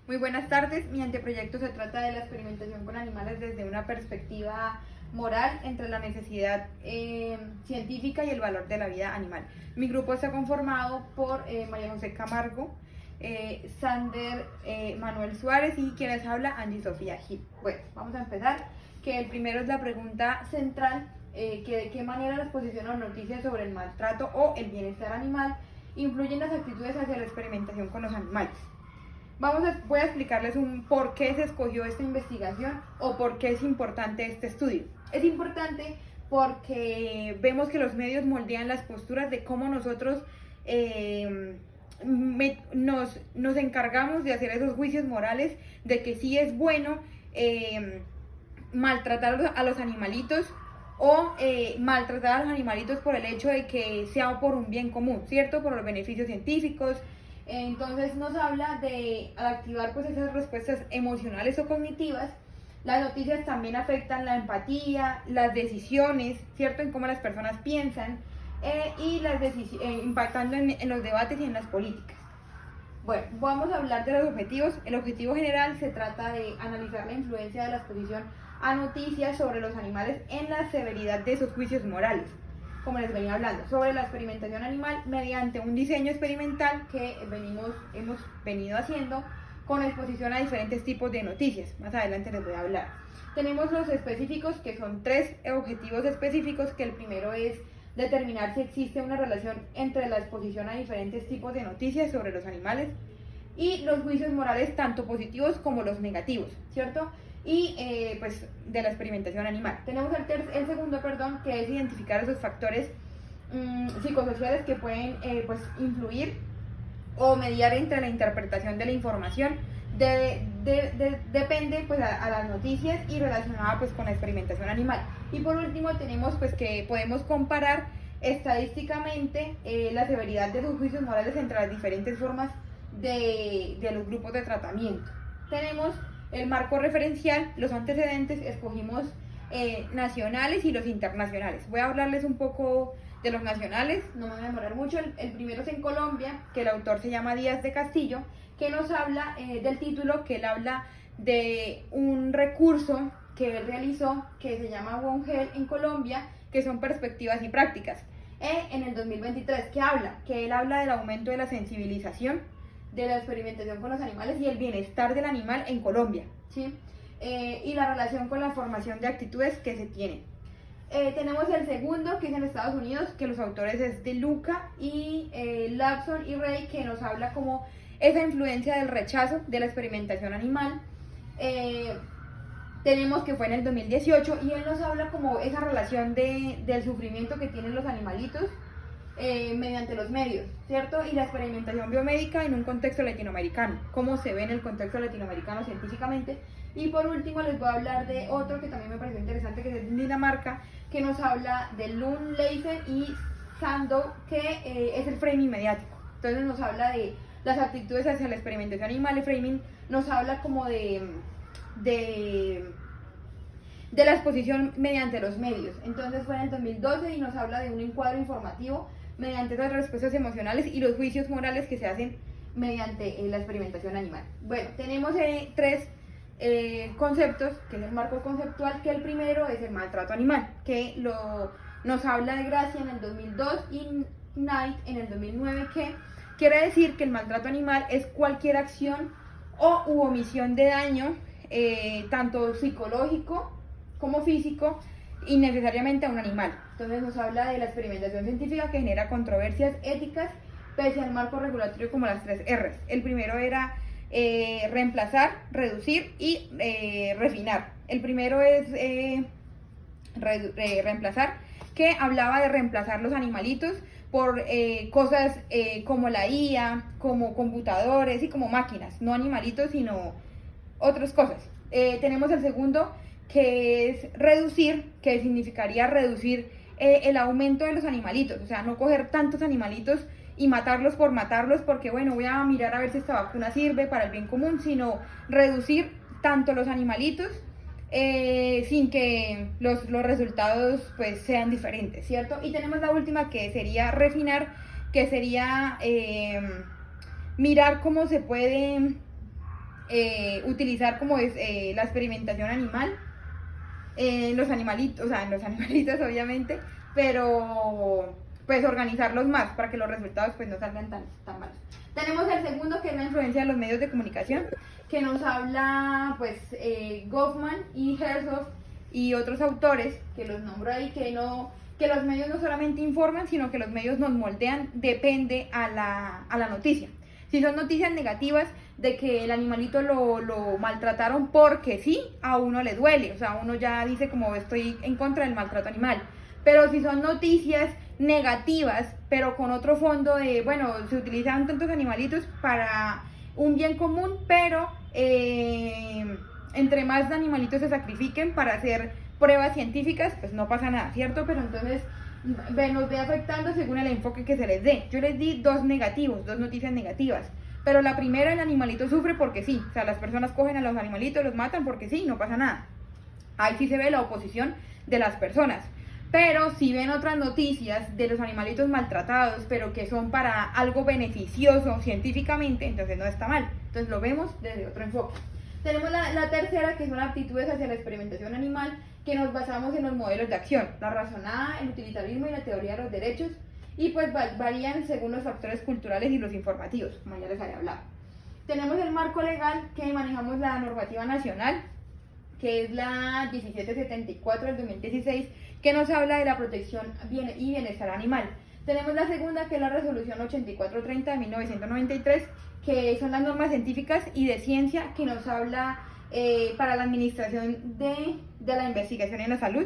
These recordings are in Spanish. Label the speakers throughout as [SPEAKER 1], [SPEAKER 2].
[SPEAKER 1] Muy buenas tardes. Mi anteproyecto se trata de la experimentación con animales desde una perspectiva moral entre la necesidad científica y el valor de la vida animal. Mi grupo está conformado por María José Camargo, Sander Manuel Suárez y quien les habla, Angie Sofía Gil. Bueno, vamos a empezar, que el primero es la pregunta central, que de qué manera la exposición o noticias sobre el maltrato o el bienestar animal influyen las actitudes hacia la experimentación con los animales. Voy a explicarles por qué se escogió esta investigación o por qué es importante este estudio. Es importante porque vemos que los medios moldean las posturas de cómo nosotros nos encargamos de hacer esos juicios morales de que sí es bueno maltratar a los animalitos o maltratar a los animalitos por el hecho de que sea por un bien común, ¿cierto? Por los beneficios científicos. Entonces nos habla de, al activar pues esas respuestas emocionales o cognitivas, las noticias también afectan la empatía, las decisiones, ¿cierto? En cómo las personas piensan y impactando en los debates y en las políticas. Bueno, vamos a hablar de los objetivos. El objetivo general se trata de analizar la influencia de la exposición a noticias sobre los animales en la severidad de sus juicios morales, como les venía hablando, sobre la experimentación animal mediante un diseño experimental que hemos venido haciendo con exposición a diferentes tipos de noticias. Más adelante les voy a hablar. Tenemos los específicos, que son 3 objetivos específicos, que el primero es determinar si existe una relación entre la exposición a diferentes tipos de noticias sobre los animales y los juicios morales, tanto positivos como los negativos, ¿cierto? Y pues de la experimentación animal. Tenemos el segundo, que es identificar esos factores psicosociales que pueden pues influir o mediar entre la interpretación de la información depende pues a las noticias y relacionada pues con la experimentación animal. Y por último tenemos pues que podemos comparar estadísticamente la severidad de los juicios morales entre las diferentes formas de los grupos de tratamiento. Tenemos el marco referencial, los antecedentes, escogimos nacionales y los internacionales. Voy a hablarles un poco de los nacionales, no me voy a demorar mucho. El primero es en Colombia, que el autor se llama Díaz de Castillo, que nos habla del título, que él habla de un recurso que él realizó, que se llama One Health en Colombia, que son perspectivas y prácticas, en el 2023, que él habla del aumento de la sensibilización de la experimentación con los animales y el bienestar del animal en Colombia, ¿sí? Y la relación con la formación de actitudes que se tienen. Tenemos el segundo, que es en Estados Unidos, que los autores es de Luca y Lapson y Rey, que nos habla como esa influencia del rechazo de la experimentación animal. Tenemos que fue en el 2018 y él nos habla como esa relación del sufrimiento que tienen los animalitos mediante los medios, ¿cierto? Y la experimentación biomédica en un contexto latinoamericano, cómo se ve en el contexto latinoamericano científicamente. Y por último les voy a hablar de otro que también me pareció interesante, que es en Dinamarca, que nos habla de Lund, Leisen y Sandow, que es el framing mediático. Entonces nos habla de las actitudes hacia la experimentación animal. El framing nos habla como de la exposición mediante los medios. Entonces fue en el 2012 y nos habla de un encuadro informativo mediante las respuestas emocionales y los juicios morales que se hacen mediante la experimentación animal. Bueno, tenemos 3 conceptos, que es el marco conceptual, que el primero es el maltrato animal, que nos habla de Gracia en el 2002 y Knight en el 2009, que quiere decir que el maltrato animal es cualquier acción u omisión de daño, tanto psicológico como físico, innecesariamente a un animal. Entonces nos habla de la experimentación científica que genera controversias éticas pese al marco regulatorio como las 3 R's. El primero era reemplazar, reducir y refinar. El primero es reemplazar, que hablaba de reemplazar los animalitos por cosas como la IA, como computadores y como máquinas, no animalitos sino otras cosas. Tenemos el segundo, que es reducir, que significaría reducir el aumento de los animalitos, o sea, no coger tantos animalitos y matarlos por matarlos porque bueno, voy a mirar a ver si esta vacuna sirve para el bien común, sino reducir tanto los animalitos sin que los resultados pues sean diferentes, ¿cierto? Y tenemos la última, que sería refinar, que sería mirar cómo se puede utilizar como es la experimentación animal en los animalitos, o sea, en los animalitos obviamente, pero pues organizarlos más para que los resultados pues no salgan tan malos. Tenemos el segundo, que es la influencia de los medios de comunicación, que nos habla pues Goffman y Herzog y otros autores, que los nombro ahí, que los medios no solamente informan, sino que los medios nos moldean, depende a la noticia. Si son noticias negativas de que el animalito lo maltrataron porque sí, a uno le duele, o sea, uno ya dice como estoy en contra del maltrato animal. Pero si son noticias negativas, pero con otro fondo de, bueno, se utilizan tantos animalitos para un bien común, pero entre más animalitos se sacrifiquen para hacer pruebas científicas, pues no pasa nada, ¿cierto? Pero entonces nos ve afectando según el enfoque que se les dé. Yo les di dos noticias negativas, pero la primera, el animalito sufre porque sí, o sea, las personas cogen a los animalitos, los matan porque sí, no pasa nada. Ahí sí se ve la oposición de las personas. Pero si ven otras noticias de los animalitos maltratados, pero que son para algo beneficioso científicamente, entonces no está mal. Entonces lo vemos desde otro enfoque. Tenemos la tercera, que son aptitudes hacia la experimentación animal, que nos basamos en los modelos de acción, la razonada, el utilitarismo y la teoría de los derechos, y pues varían según los factores culturales y los informativos, como ya les había hablado. Tenemos el marco legal, que manejamos la normativa nacional, que es la 1774 del 2016, que nos habla de la protección y bienestar animal. Tenemos la segunda, que es la resolución 8430 de 1993, que son las normas científicas y de ciencia, que nos habla para la administración de la investigación en la salud.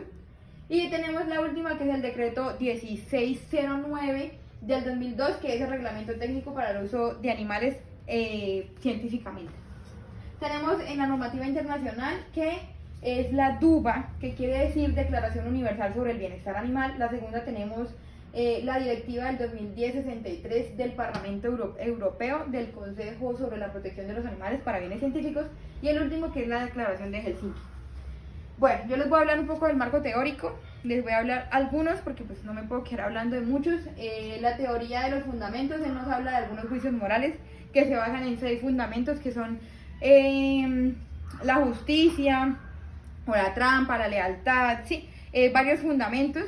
[SPEAKER 1] Y tenemos la última, que es el decreto 1609 del 2002, que es el reglamento técnico para el uso de animales científicamente. Tenemos en la normativa internacional, que es la DUBA, que quiere decir Declaración Universal sobre el Bienestar Animal. La segunda tenemos la directiva del 2010-63 del Parlamento Europeo, del Consejo sobre la Protección de los Animales para Bienes Científicos, y el último, que es la Declaración de Helsinki. Bueno, yo les voy a hablar un poco del marco teórico, les voy a hablar algunos porque pues no me puedo quedar hablando de muchos. La teoría de los fundamentos, él nos habla de algunos juicios morales que se basan en 6 fundamentos, que son la justicia, o la trampa, la lealtad, sí, varios fundamentos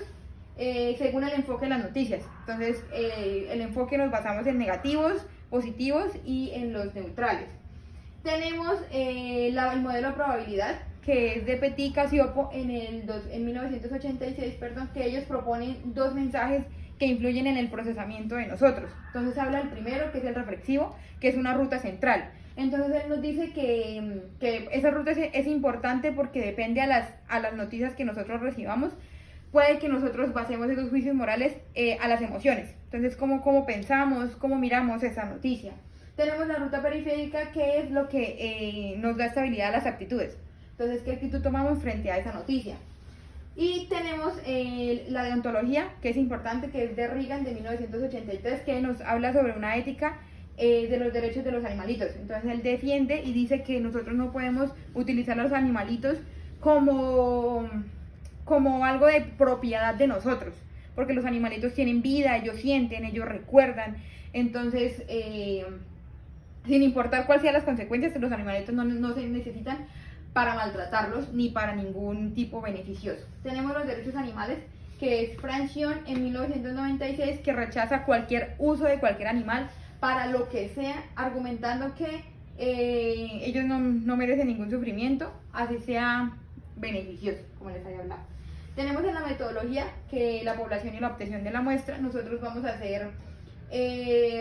[SPEAKER 1] según el enfoque de las noticias. Entonces, el enfoque nos basamos en negativos, positivos y en los neutrales. Tenemos el modelo de probabilidad, que es de Petit y Cacioppo en 1986, que ellos proponen 2 mensajes que influyen en el procesamiento de nosotros. Entonces habla del primero, que es el reflexivo, que es una ruta central. Entonces él nos dice que esa ruta es importante porque depende a las noticias que nosotros recibamos. Puede que nosotros basemos esos juicios morales a las emociones. Entonces, cómo pensamos, cómo miramos esa noticia. Tenemos la ruta periférica, que es lo que nos da estabilidad a las actitudes. Entonces, ¿qué actitud tomamos frente a esa noticia? Y tenemos la deontología, que es importante, que es de Reagan, de 1983, que nos habla sobre una ética de los derechos de los animalitos. Entonces él defiende y dice que nosotros no podemos utilizar a los animalitos como algo de propiedad de nosotros, porque los animalitos tienen vida, ellos sienten, ellos recuerdan. Entonces, sin importar cuáles sean las consecuencias, los animalitos no se necesitan para maltratarlos ni para ningún tipo beneficioso. Tenemos los derechos animales, que es Francione en 1996, que rechaza cualquier uso de cualquier animal para lo que sea, argumentando que ellos no merecen ningún sufrimiento, así sea beneficioso, como les había hablado. Tenemos en la metodología, que la población y la obtención de la muestra. Nosotros vamos a hacer,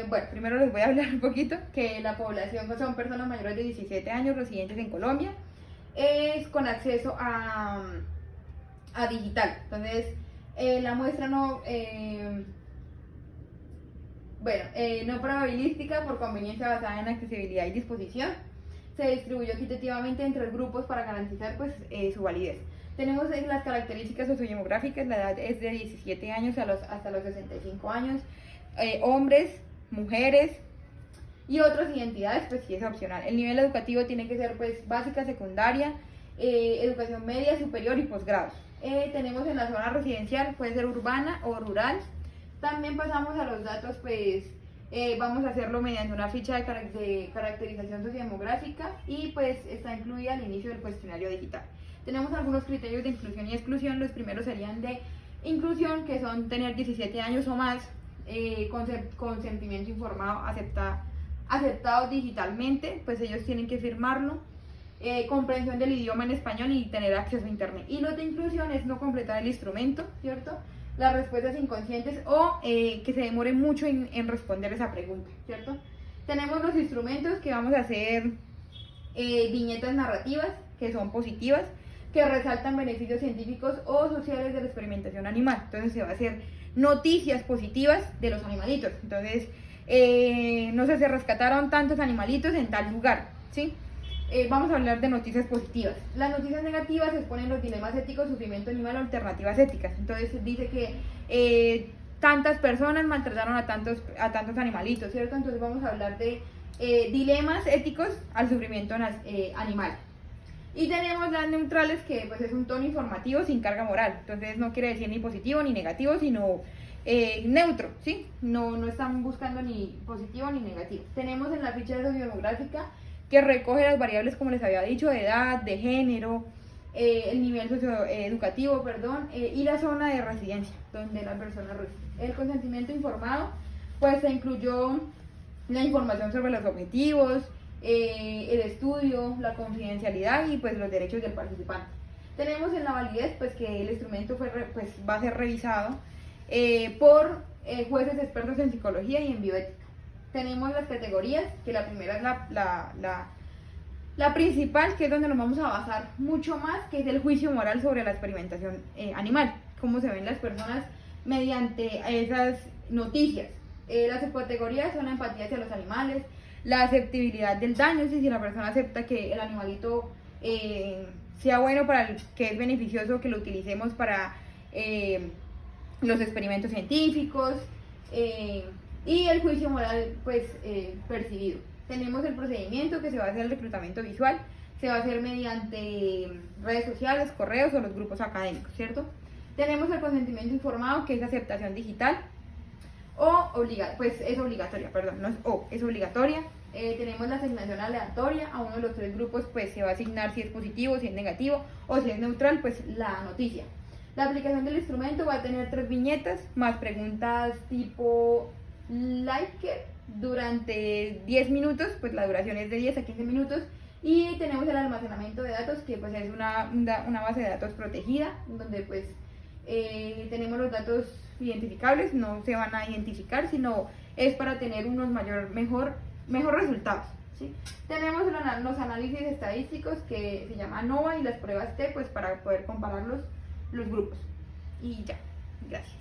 [SPEAKER 1] bueno, primero les voy a hablar un poquito, que la población son personas mayores de 17 años residentes en Colombia, es con acceso a digital. Entonces, la muestra no probabilística, por conveniencia basada en accesibilidad y disposición, se distribuyó equitativamente entre grupos para garantizar pues su validez. Tenemos las características sociodemográficas. La edad es de 17 años hasta los 65 años, hombres, mujeres y otras identidades, pues sí es opcional. El nivel educativo tiene que ser pues básica, secundaria, educación media, superior y posgrados. Tenemos en la zona residencial, puede ser urbana o rural. También pasamos a los datos pues Vamos a hacerlo mediante una ficha de caracterización sociodemográfica y pues está incluida al inicio del cuestionario digital. Tenemos algunos criterios de inclusión y exclusión. Los primeros serían de inclusión, que son tener 17 años o más, consentimiento informado aceptado digitalmente, pues ellos tienen que firmarlo, comprensión del idioma en español y tener acceso a internet. Y los de inclusión es no completar el instrumento, ¿cierto? Las respuestas inconscientes o que se demore mucho en responder esa pregunta, ¿cierto? Tenemos los instrumentos que vamos a hacer viñetas narrativas, que son positivas, que resaltan beneficios científicos o sociales de la experimentación animal. Entonces se va a hacer noticias positivas de los animalitos. Entonces, no sé, se rescataron tantos animalitos en tal lugar, ¿sí? Vamos a hablar de noticias positivas. Las noticias negativas exponen los dilemas éticos, sufrimiento animal o alternativas éticas. Entonces dice que tantas personas maltrataron a tantos animalitos, ¿cierto? Entonces vamos a hablar de dilemas éticos al sufrimiento animal. Y tenemos las neutrales, que pues es un tono informativo sin carga moral. Entonces no quiere decir ni positivo ni negativo, sino neutro, ¿sí? No están buscando ni positivo ni negativo. Tenemos en la ficha sociodemográfica, que recoge las variables, como les había dicho, de edad, de género, el nivel socioeducativo, y la zona de residencia donde la persona reside. El consentimiento informado, pues se incluyó la información sobre los objetivos, el estudio, la confidencialidad y pues los derechos del participante. Tenemos en la validez, pues que el instrumento va a ser revisado por jueces expertos en psicología y en bioética. Tenemos las categorías, que la primera es la principal, que es donde nos vamos a basar mucho más, que es el juicio moral sobre la experimentación animal, cómo se ven las personas mediante esas noticias. Las subcategorías son la empatía hacia los animales, la aceptabilidad del daño, es decir, si la persona acepta que el animalito sea bueno, que es beneficioso que lo utilicemos para los experimentos científicos, y el juicio moral pues percibido. Tenemos el procedimiento, que se va a hacer el reclutamiento visual, se va a hacer mediante redes sociales, correos o los grupos académicos, ¿cierto? Tenemos el consentimiento informado, que es aceptación digital, es obligatoria. Tenemos la asignación aleatoria a uno de los tres grupos, pues se va a asignar si es positivo, si es negativo o si es neutral, pues la noticia. La aplicación del instrumento va a tener 3 viñetas más preguntas tipo Likert durante 10 minutos, pues la duración es de 10 a 15 minutos. Y tenemos el almacenamiento de datos, que pues es una base de datos protegida, donde pues tenemos los datos identificables, no se van a identificar, sino es para tener unos mejor resultados, ¿sí? Tenemos los análisis estadísticos, que se llama ANOVA, y las pruebas T, pues para poder comparar los grupos. Y ya, gracias.